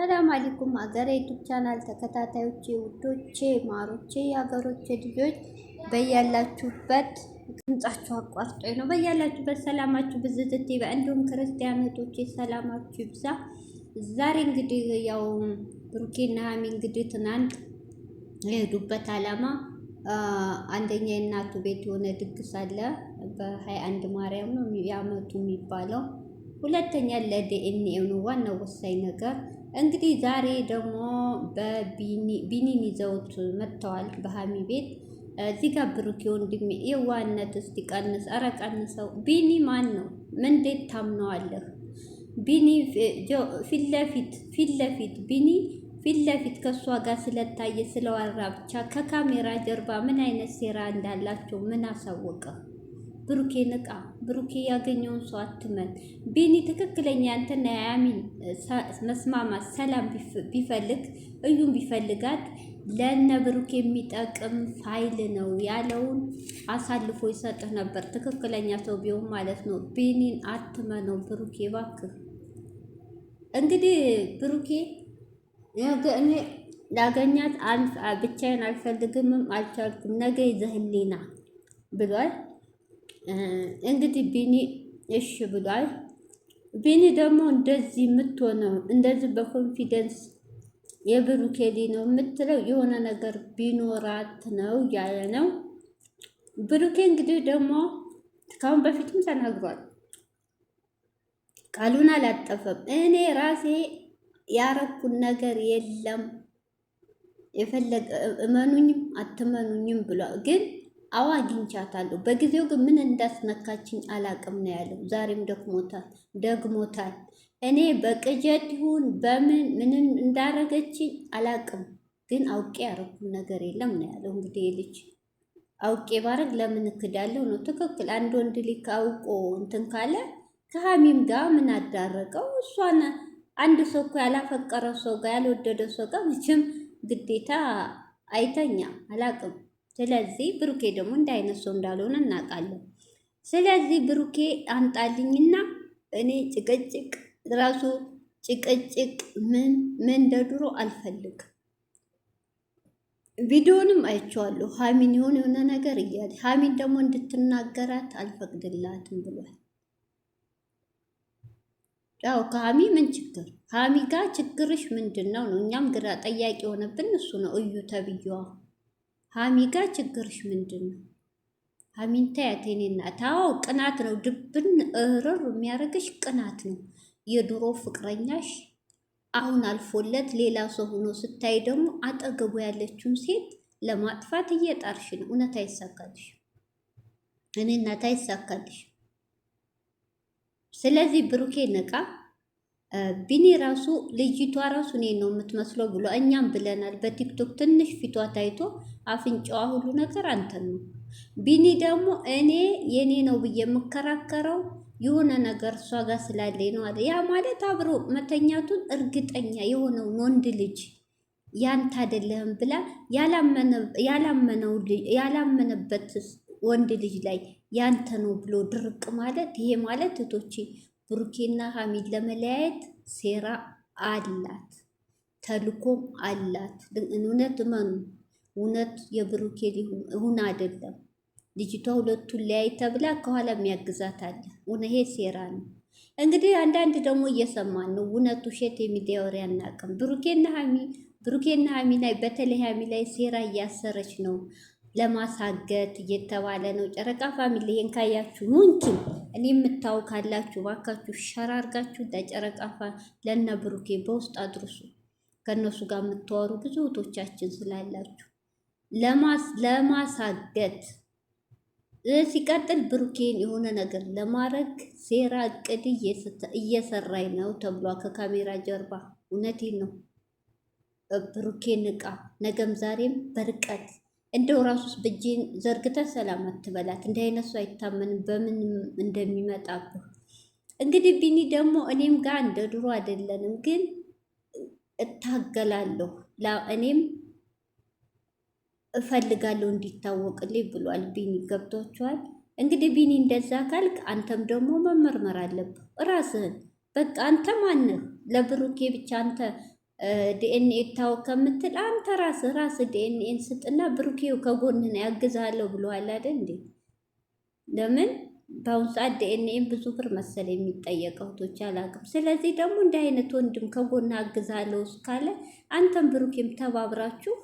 ሰላም አለይኩም አገሬ ዩቲዩብ ቻናል ተከታታዮቼ ውዶቼ ማሮቼ የአገሮቼ ልጆች በያላችሁበት ድምጻችሁ አቋርጦኝ ነው። በያላችሁበት ሰላማችሁ ብዝዝት ይበል። እንዲሁም ክርስቲያኖቶቼ ሰላማችሁ ይብዛ። ዛሬ እንግዲህ ያው ብሩኬና ሀሚ እንግዲህ ትናንት የሄዱበት አላማ አንደኛ የእናቱ ቤት የሆነ ድግስ አለ በ21 ማርያም ነው ያመቱ የሚባለው። ሁለተኛ ለዲኤንኤ ነው ዋናው ወሳኝ ነገር። እንግዲህ ዛሬ ደግሞ በቢኒን ይዘውት መጥተዋል በሀሚ ቤት። እዚህ ጋር ብሩኬ ወንድሜ የዋነት እስቲ ቀንስ፣ ኧረ ቀንሰው። ቢኒ ማን ነው? ምን እንዴት ታምነዋለህ? ቢኒ ፊት ለፊት ቢኒ ፊት ለፊት ከእሷ ጋር ስለታየ ስለዋራ ብቻ ከካሜራ ጀርባ ምን አይነት ሴራ እንዳላቸው ምን አሳወቀ? ብሩኬ ንቃ። ብሩኬ ያገኘውን ሰው አትመን። ቢኒ ትክክለኛ አንተና ያሚን መስማማት ሰላም ቢፈልግ እዩም ቢፈልጋት ለነ ብሩኬ የሚጠቅም ፋይል ነው ያለውን አሳልፎ ይሰጥህ ነበር። ትክክለኛ ሰው ቢሆን ማለት ነው። ቢኒን አትመነው ብሩኬ እባክህ። እንግዲህ ብሩኬ እኔ ላገኛት ብቻዬን አልፈልግምም አልቻልኩም፣ ነገ ይዘህልኝና ብሏል። እንግዲህ ቢኒ እሺ ብሏል። ቢኒ ደግሞ እንደዚህ የምትሆነው እንደዚህ በኮንፊደንስ የብሩኬ ነው የምትለው የሆነ ነገር ቢኖራት ነው ያለ ነው። ብሩኬ እንግዲህ ደግሞ ካሁን በፊትም ተናግሯል፣ ቃሉን አላጠፈም። እኔ ራሴ ያረኩን ነገር የለም የፈለገ እመኑኝም አትመኑኝም ብሏል። ግን አዎ አግኝቻታለሁ። በጊዜው ግን ምን እንዳስነካችኝ አላቅም ነው ያለው። ዛሬም ደግሞታል። እኔ በቅጀት ይሁን በምን ምንም እንዳረገችኝ አላቅም፣ ግን አውቄ ያረኩን ነገር የለም ነው ያለው። እንግዲህ ልጅ አውቄ ባረግ ለምን እክዳለሁ ነው ትክክል። አንድ ወንድ ልጅ አውቆ እንትን ካለ ከሀሚም ጋር ምን አዳረቀው? እሷን አንድ ሰው እኮ ያላፈቀረ ሰው ጋር ያልወደደ ሰው ጋር መቼም ግዴታ አይተኛ አላቅም። ስለዚህ ብሩኬ ደግሞ እንደ አይነት ሰው እንዳልሆነ እናውቃለን። ስለዚህ ብሩኬ አምጣልኝና እኔ ጭቅጭቅ ራሱ ጭቅጭቅ ምን እንደ ድሮ አልፈልግም። ቪዲዮንም አይቼዋለሁ። ሀሚን የሆነ ነገር እያለ ሀሚን ደግሞ እንድትናገራት አልፈቅድላትም ብሏል። ያው ከሀሚ ምን ችግር? ሀሚ ጋር ችግርሽ ምንድን ነው? እኛም ግራ ጠያቂ የሆነብን እሱ ነው። እዩ ተብዬዋ ሀሚ ጋር ችግርሽ ምንድን ነው? ሀሚን ታያት የኔ እናት። አዎ ቅናት ነው፣ ድብን እርር የሚያደርግሽ ቅናት ነው። የድሮ ፍቅረኛሽ አሁን አልፎለት ሌላ ሰው ሆኖ ስታይ ደግሞ አጠገቡ ያለችውን ሴት ለማጥፋት እየጣርሽ ነው። እውነት አይሳካልሽ እኔ እናት አይሳካልሽ። ስለዚህ ብሩኬ ነቃ። ቢኒ ራሱ ልጅቷ ራሱ እኔን ነው የምትመስለው ብሎ እኛም ብለናል። በቲክቶክ ትንሽ ፊቷ ታይቶ አፍንጫዋ ሁሉ ነገር አንተን ነው። ቢኒ ደግሞ እኔ የኔ ነው ብዬ የምከራከረው የሆነ ነገር እሷ ጋር ስላለኝ ነው አለ። ያ ማለት አብሮ መተኛቱን እርግጠኛ የሆነውን ወንድ ልጅ ያንተ አይደለህም ብላ ያላመነበት ወንድ ልጅ ላይ ያንተ ነው ብሎ ድርቅ ማለት ይሄ ማለት እህቶቼ ብሩኬና ሀሚን ለመለያየት ሴራ አላት፣ ተልኮም አላት። እውነት እመኑ፣ እውነት የብሩኬ ሊሆን አይደለም። ልጅቷ ሁለቱን ለያይ ተብላ ከኋላ የሚያግዛት አለ። ይሄ ሴራ ነው። እንግዲህ አንዳንድ ደግሞ እየሰማን ነው። እውነት ውሸት የሚዲያ ወሬ አናውቅም። ብሩኬና ሀሚ ላይ በተለይ ሀሚ ላይ ሴራ እያሰረች ነው ለማሳገት እየተባለ ነው። ጨረቃ ፋሚሊ ይሄን ካያችሁ ሙንኪን እኔ የምታው ካላችሁ ባካችሁ ሸራ አድርጋችሁ ለጨረቃ ለነ ብሩኬ በውስጥ አድርሱ። ከነሱ ጋር የምታወሩ ብዙ እህቶቻችን ስላላችሁ ለማሳገት ሲቀጥል ብሩኬን የሆነ ነገር ለማድረግ ሴራ እቅድ እየሰራኝ ነው ተብሏ ከካሜራ ጀርባ። እውነቴን ነው። ብሩኬ ንቃ። ነገም ዛሬም በርቀት እንደው ራሱስ በእጅን ዘርግተህ ሰላም አትበላት። እንዲህ አይነት ሰው አይታመንም በምን እንደሚመጣብህ። እንግዲህ ቢኒ ደግሞ እኔም ጋር እንደ ድሮ አይደለንም፣ ግን እታገላለሁ እኔም እፈልጋለሁ እንዲታወቅልኝ ብሏል ቢኒ። ገብቷችኋል? እንግዲህ ቢኒ እንደዛ ካልክ አንተም ደግሞ መመርመር አለብህ ራስህን። በቃ አንተ ማነህ? ለብሩኬ ብቻ አንተ ዲኤንኤ ታው ከምትል አንተ ራስ ዲኤንኤን ስጥና ብሩኬው ከጎንህ ያግዛለሁ ብለዋል አይደል እንዴ? ለምን በአሁኑ ሰዓት ዲኤንኤን ብዙ ብር መሰለ የሚጠየቀው ቶች አላውቅም። ስለዚህ ደግሞ እንዲህ አይነት ወንድም ከጎንህ አግዛለሁ ካለ አንተም ብሩኬም ተባብራችሁ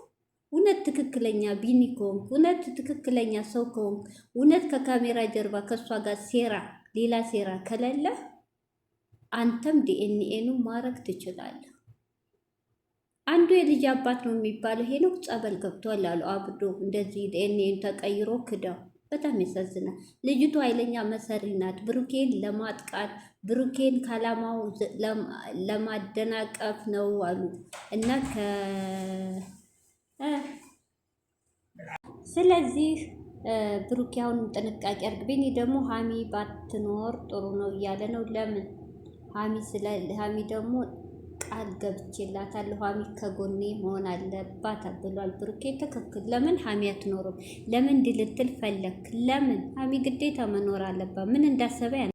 እውነት ትክክለኛ ቢኒ ከሆንክ እውነት ትክክለኛ ሰው ከሆንክ እውነት ከካሜራ ጀርባ ከእሷ ጋር ሌላ ሴራ ከሌለ አንተም ዲኤንኤኑ ማድረግ ትችላለህ። አንዱ የልጅ አባት ነው የሚባለው ሄኖክ ጸበል ገብቷል አሉ አብዶ እንደዚህ ዲኤንኤን ተቀይሮ ክዳው። በጣም ያሳዝናል። ልጅቱ ኃይለኛ መሰሪ ናት። ብሩኬን ለማጥቃት ብሩኬን ካላማው ለማደናቀፍ ነው አሉ እና ስለዚህ ብሩኬ አሁንም ጥንቃቄ አድርግ። ቢኒ ደግሞ ሀሚ ባትኖር ጥሩ ነው እያለ ነው። ለምን ሀሚ ደግሞ ቃል ገብቼላታለሁ ሀሚ ከጎኔ መሆን አለባት ብሏል ብሩኬ። ትክክል። ለምን ሀሚ አትኖርም? ለምን እንዲልትል ፈለክ? ለምን ሀሚ ግዴታ መኖር አለባት? ምን እንዳሰበ